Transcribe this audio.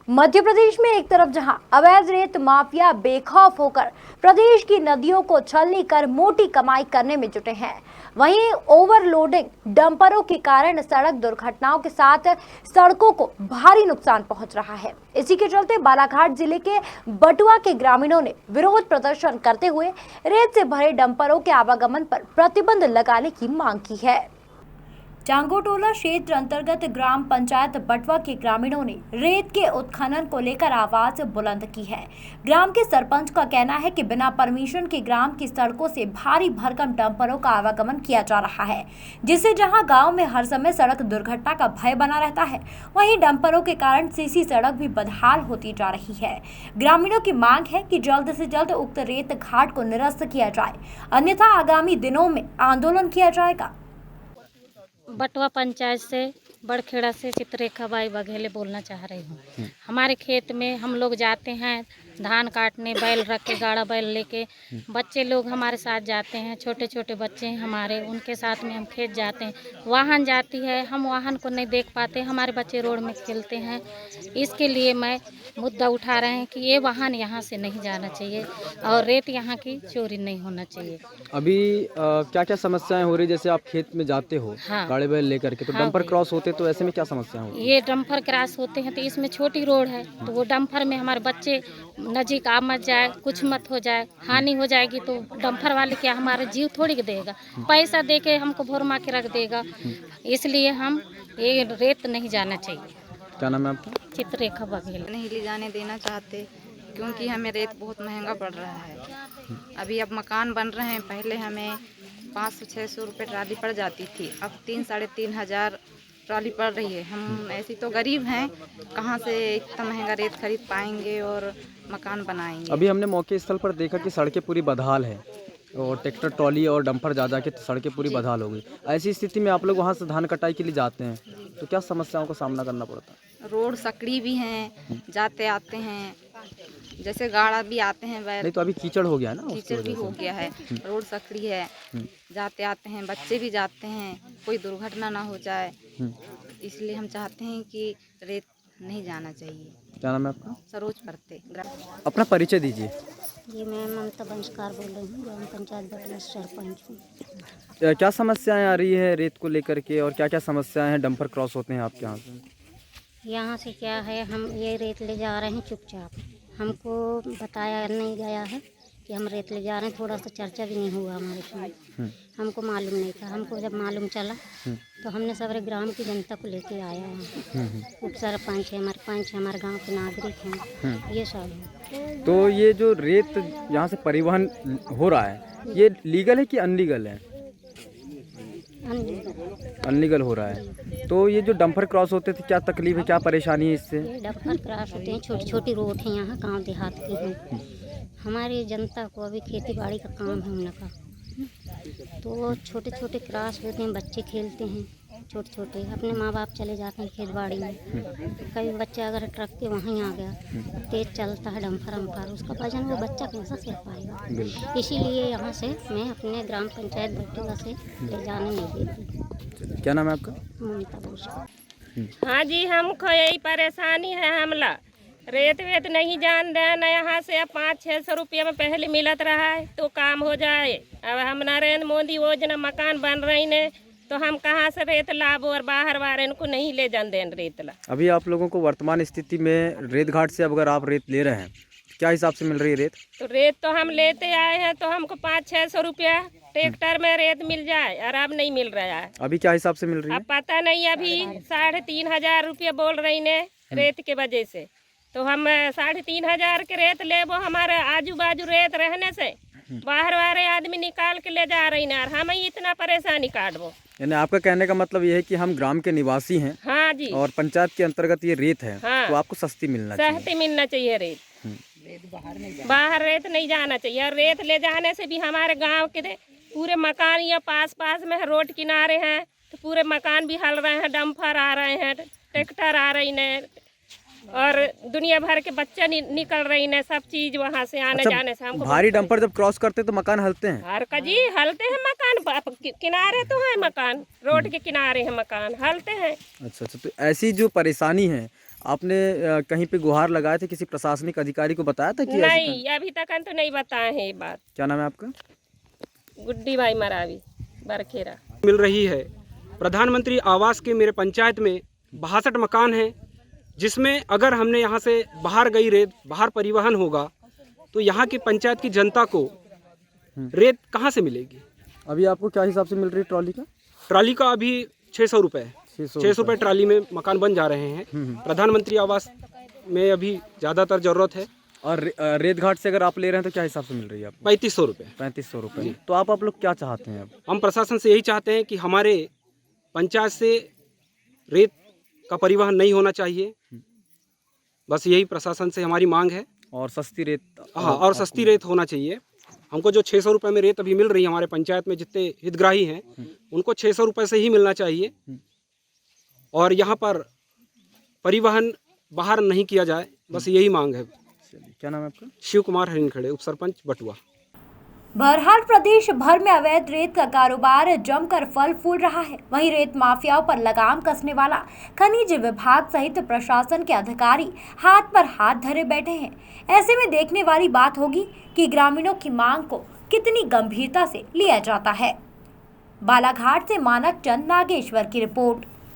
मध्य प्रदेश में एक तरफ जहां अवैध रेत माफिया बेखौफ होकर प्रदेश की नदियों को छलनी कर मोटी कमाई करने में जुटे हैं, वहीं ओवरलोडिंग डंपरों के कारण सड़क दुर्घटनाओं के साथ सड़कों को भारी नुकसान पहुंच रहा है। इसी के चलते बालाघाट जिले के बटुआ के ग्रामीणों ने विरोध प्रदर्शन करते हुए रेत से भरे डंपरों के आवागमन पर प्रतिबंध लगाने की मांग की है। चांगोटोला क्षेत्र अंतर्गत ग्राम पंचायत बटवा के ग्रामीणों ने रेत के उत्खनन को लेकर आवाज बुलंद की है। ग्राम के सरपंच का कहना है कि बिना परमिशन के ग्राम की सड़कों से भारी भरकम डंपरों का आवागमन किया जा रहा है, जिससे जहां गांव में हर समय सड़क दुर्घटना का भय बना रहता है, वहीं डंपरों के कारण सीसी सड़क भी बदहाल होती जा रही है। ग्रामीणों की मांग है कि जल्द से जल्द उक्त रेत घाट को निरस्त किया जाए, अन्यथा आगामी दिनों में आंदोलन किया जाएगा। बटवा पंचायत से बड़खेड़ा से चित्ररेखा बाई बघेले बोलना चाह रही हूँ। हमारे खेत में हम लोग जाते हैं धान काटने, बैल रख के, गाड़ा बैल लेके, बच्चे लोग हमारे साथ जाते हैं, छोटे छोटे बच्चे हैं हमारे, उनके साथ में हम खेत जाते हैं। वाहन जाती है, हम वाहन को नहीं देख पाते, हमारे बच्चे रोड में खेलते हैं। इसके लिए मैं मुद्दा उठा रहे हैं कि ये वाहन यहाँ से नहीं जाना चाहिए और रेत यहाँ की चोरी नहीं होना चाहिए। अभी क्या क्या समस्याएं हो रही, जैसे आप खेत में जाते हो हाँ। गाड़ी बैल लेकर के, तो हाँ डंपर भाई। क्रॉस होते तो ऐसे में क्या समस्या हो? ये डंपर क्रॉस होते हैं तो इसमें छोटी रोड है, तो वो डंपर में हमारे बच्चे नजीक आ मत जाए, कुछ मत हो जाए, हानि हो जाएगी तो डंपर वाले क्या हमारे जीव थोड़ी देगा, पैसा दे के हमको भोरमा के रख देगा। इसलिए हम ये रेत नहीं जाना चाहिए। क्या नाम है आपका? चित्ररेखा बघेल। नहीं ले जाने देना चाहते क्योंकि हमें रेत बहुत महंगा पड़ रहा है। अभी अब मकान बन रहे हैं, पहले हमें 500-600 रुपये ट्राली पड़ जाती थी, अब 3-3.5 हज़ार ट्राली पड़ रही है। हम ऐसी तो गरीब हैं, कहाँ से इतना महंगा रेत खरीद पाएंगे और मकान बनाएंगे। अभी हमने मौके स्थल पर देखा कि सड़कें पूरी बदहाल है और ट्रैक्टर ट्रॉली और डंपर जा के सड़कें पूरी बदहाल हो गई। ऐसी स्थिति में आप लोग वहाँ से धान कटाई के लिए जाते हैं तो क्या समस्याओं का सामना करना पड़ता है? रोड सकड़ी भी हैं, जाते आते हैं, जैसे गाड़ा भी आते हैं, नहीं तो अभी कीचड़ हो गया है ना, उसकी कीचड़ भी वजह हो से। गया है, रोड सकड़ी है, जाते आते हैं, बच्चे भी जाते हैं, कोई दुर्घटना ना हो जाए, इसलिए हम चाहते हैं कि रेत नहीं जाना चाहिए। क्या नाम है आपका? सरोज परते। अपना परिचय दीजिए। जी, मैं ममता बंशकार बोल रही हूँ, ग्राम पंचायत बटवा सरपंच हूँ। क्या समस्याएं आ रही है रेत को लेकर के और क्या क्या समस्याएं हैं? डंपर क्रॉस होते हैं आपके यहाँ से? यहाँ से क्या है, हम ये रेत ले जा रहे हैं चुपचाप, हमको बताया नहीं गया है कि हम रेत ले जा रहे हैं, थोड़ा सा चर्चा भी नहीं हुआ हमारे साथ, हमको मालूम नहीं था। हमको जब मालूम चला तो हमने सारे ग्राम की जनता को लेके आया है, उप सरपंच है, हमारे पंच है, हमारे गांव के नागरिक हैं, ये सब है। तो ये जो रेत यहाँ से परिवहन हो रहा है, ये लीगल है कि अनलीगल है? अनलीगल हो रहा है। तो ये जो डंपर क्रॉस होते थे, क्या तकलीफ है, क्या परेशानी है इससे? ये डंपर क्रॉस होते हैं, छोटी छोटी रोड है यहाँ, गांव देहात की हैं। हमारी जनता को अभी खेती बाड़ी का काम है उनका, तो छोटे छोटे क्रॉस होते हैं, बच्चे खेलते हैं छोटे छोटे, अपने माँ बाप चले जाते हैं खेत बाड़ी में, कभी बच्चा अगर ट्रक के वहीं आ गया, तेज चलता है डंपर अम्पर, उसका वजन वो बच्चा कैसा सह पाएगा। इसीलिए यहाँ से मैं अपने ग्राम पंचायत बटुआ से ले जाने नहीं देती। क्या नाम है आपका? ममता बंशकार। हाँ जी, हमको यही परेशानी है, हमला रेत वेत नहीं जान देना यहाँ से। अब 500-600 रुपये में पहले मिलत रहा है तो काम हो जाए। अब हम नरेंद्र मोदी योजना मकान बन रही ने तो हम कहाँ से रेत लाभ, और बाहर वाले को नहीं ले जान दें रेत ला। अभी आप लोगों को वर्तमान स्थिति में रेत घाट से अगर आप रेत ले रहे हैं, क्या हिसाब से मिल रही है रेत? तो रेत तो हम लेते आए हैं तो हमको 500-600 रुपया ट्रैक्टर में रेत मिल जाए, और अब नहीं मिल रहा है। अभी क्या हिसाब से मिल रही है? अब पता नहीं, अभी 3,500 रुपये बोल रही ने रेत के वजह से, तो हम 3,500 के रेत ले, वो हमारे आजू बाजू रेत रहने से बाहर वाले आदमी निकाल के ले जा रही ना, और हम ही इतना परेशानी काटबो। यानी आपका कहने का मतलब ये है कि हम ग्राम के निवासी हैं, हाँ जी, और पंचायत के अंतर्गत ये रेत है, हाँ। तो आपको सस्ती मिलना चाहिए। सस्ती मिलना चाहिए रेत, बाहर रेत नहीं जाना चाहिए। और रेत ले जाने से भी हमारे गांव के पूरे मकान या पास पास में रोड किनारे हैं, तो पूरे मकान भी हल रहे हैं, डंपर आ रहे हैं, ट्रैक्टर आ रही ने, और दुनिया भर के बच्चे निकल रही ने, सब चीज वहाँ से आने जाने से हमको भारी डंपर जब क्रॉस करते तो मकान हलते हैं? हर का जी हलते हैं मकान, किनारे तो है मकान, रोड के किनारे है मकान, हलते हैं। अच्छा, तो ऐसी जो परेशानी है आपने कहीं पे गुहार लगाए थे, किसी प्रशासनिक अधिकारी को बताया था कि ऐसी नहीं, अभी तक तो नहीं बताए हैं ये बात। क्या नाम है आपका? गुड्डी भाई मरावी बरखेरा। मिल रही है। प्रधानमंत्री आवास के मेरे पंचायत में 62 मकान हैं, जिसमें अगर हमने यहाँ से बाहर गई रेत, बाहर परिवहन होगा तो यहाँ की पंचायत की जनता को रेत कहाँ से मिलेगी? अभी आपको क्या हिसाब से मिल रही है ट्रॉली का? ट्राली का अभी 600 रुपये, 600 रुपये ट्राली में मकान बन जा रहे हैं। प्रधानमंत्री आवास में अभी ज़्यादातर ज़रूरत है। और रेत घाट से अगर आप ले रहे हैं तो क्या हिसाब से मिल रही है आपको? 3500 रुपये। 3500 रुपये। तो आप लोग क्या चाहते हैं अब? हम प्रशासन से यही चाहते हैं कि हमारे पंचायत से रेत का परिवहन नहीं होना चाहिए, बस यही प्रशासन से हमारी मांग है। और सस्ती रेत, हाँ, और सस्ती रेत होना चाहिए। हमको जो 600 रुपये में रेत अभी मिल रही है, हमारे पंचायत में जितने हितग्राही हैं उनको 600 रुपये से ही मिलना चाहिए। और यहाँ पर परिवहन बाहर नहीं किया जाए, बस यही मांग है। क्या नाम है आपका? शिव कुमार हरिनखड़े, उप सरपंच बटुआ। बहरहाल प्रदेश भर में अवैध रेत का कारोबार जमकर फल फूल रहा है। वहीं रेत माफियाओं पर लगाम कसने वाला खनिज विभाग सहित प्रशासन के अधिकारी हाथ पर हाथ धरे बैठे हैं। ऐसे में देखने वाली बात होगी कि ग्रामीणों की मांग को कितनी गंभीरता से लिया जाता है। बालाघाट से मानक चंद नागेश्वर की रिपोर्ट।